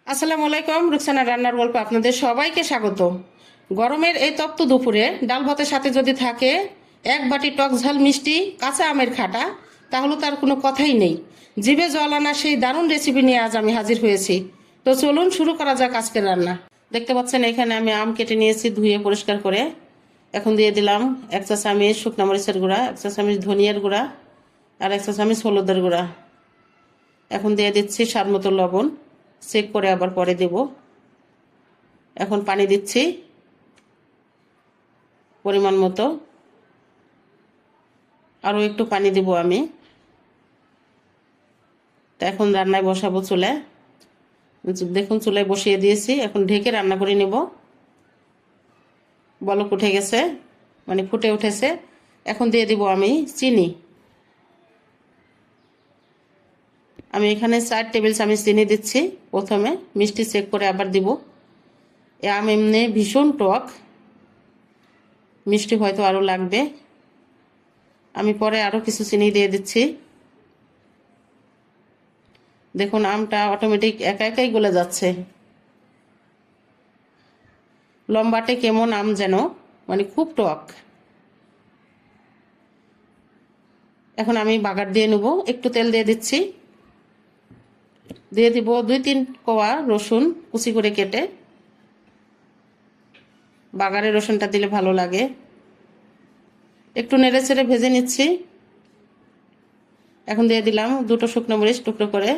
আসসালামু আলাইকুম। রুকসানা রান্নার গল্পে আপনাদের সবাইকে স্বাগত। গরমের এই তপ্ত দুপুরে ডাল ভাতের সাথে যদি থাকে এক বাটি টক ঝাল মিষ্টি কাঁচা আমের খাটা, তাহলে তার কোনো কথাই নেই। জিভে জল আনা সেই দারুণ রেসিপি নিয়ে আজ আমি হাজির হয়েছি। তো চলুন শুরু করা যাক আজকের রান্না। দেখতে পাচ্ছেন এখানে আমি আম কেটে নিয়েছি ধুয়ে পরিষ্কার করে। এখন দিয়ে দিলাম 1 চা চামচ শুকনা মরিচের গুঁড়া, 1 চা চামচ ধনিয়ার গুঁড়া আর 1 চা চামচ হলুদের গুঁড়া। এখন দিয়ে দিচ্ছি স্বাদ মতো লবণ, চেক করে আবার পরে দেব। এখন পানি দিচ্ছি পরিমাণ মতো, আরও একটু পানি দেব আমি। তা এখন রান্নায় বসাবো চুলায়। দেখুন চুলায় বসিয়ে দিয়েছি, এখন ঢেকে রান্না করে নেব। বলক উঠে গেছে, মানে ফুটে উঠেছে। এখন দিয়ে দিব আমি চিনি। আমি এখানে 4 টেবিল চামচ চিনি দিচ্ছি প্রথমে, মিষ্টি চেক করে আবার দিব। এ আম এমনি ভীষণ টক, মিষ্টি হয়তো আরও লাগবে। আমি পরে আরও কিছু চিনি দিয়ে দিচ্ছি। দেখুন আমটা অটোমেটিক একা একাই গলে যাচ্ছে। লম্বাটে কেমন আম যেন, মানে খুব টক। এখন আমি বাগার দিয়ে নেব, একটু তেল দিয়ে দিচ্ছি। দিয়ে দিব 2-3 কোয়া রসুন কুচি করে কেটে। বাগারে রসুনটা দিলে ভালো লাগে। একটু নেড়ে চেড়ে ভেজে নিচ্ছি। এখন দিয়ে দিলাম 2টো শুকনো মরিচ টুকরো করে,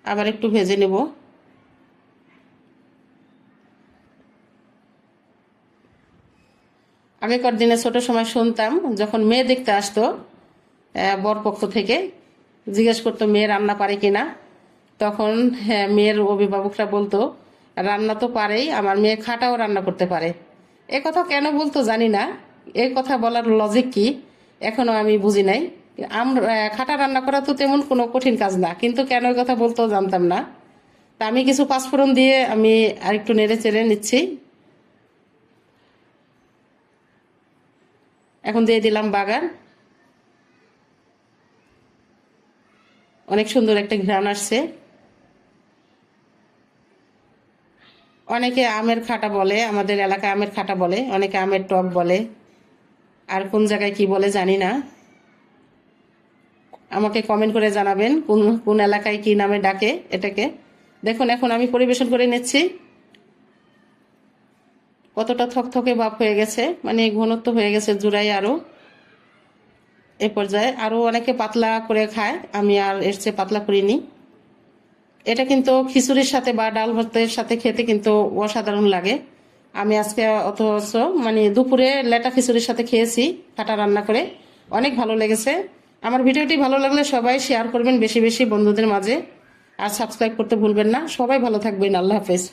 আবার একটু ভেজে নেব। আগেকার দিনে ছোট সময় শুনতাম, যখন মেয়ে দেখতে আসতো বরপক্ষ থেকে, জিজ্ঞেস করতো মেয়ে রান্না পারে কিনা। তখন মেয়ের অভিভাবকরা বলতো রান্না তো পারেই, আমার মেয়ে খাটাও রান্না করতে পারে। এ কথা কেন বলতো জানি না, এই কথা বলার লজিক কি এখনো আমি বুঝি নাই। খাটা রান্না করা তো তেমন কোনো কঠিন কাজ না, কিন্তু কেন এই কথা বলতো জানতাম না। তা আমি কিছু পাঁচফোড়ন দিয়ে আমি আরেকটু নেড়ে চেড়ে নিচ্ছি। এখন দিয়ে দিলাম বাগার। অনেক সুন্দর একটা ঘ্রাণ আসছে। অনেকে আমের খাটা বলে, আমাদের এলাকায় আমের খাটা বলে, অনেকে আমের টক বলে, আর কোন জায়গায় কি বলে জানি না। আমাকে কমেন্ট করে জানাবেন কোন কোন এলাকায় কি নামে ডাকে এটাকে। দেখুন এখন আমি পরিবেশন করে নিচ্ছি। কতটা থকথকে ভাব হয়ে গেছে, মানে ঘনত্ব হয়ে গেছে জুড়াই আরো। এ পর্যায়ে আরো অনেকে পাতলা করে খায়, আমি আর এর চেয়ে পাতলা করিনি। এটা কিন্তু খিচুড়ির সাথে বা ডাল ভাতের সাথে খেতে কিন্তু অসাধারণ লাগে। আমি আজকে অথচ মানে দুপুরে লেটা খিচুড়ির সাথে খেয়েছি কাটা রান্না করে, অনেক ভালো লেগেছে। আমার ভিডিওটি ভালো লাগলে সবাই শেয়ার করবেন বেশি বেশি বন্ধুদের মাঝে, আর সাবস্ক্রাইব করতে ভুলবেন না। সবাই ভালো থাকবেন, আল্লাহ হাফেজ।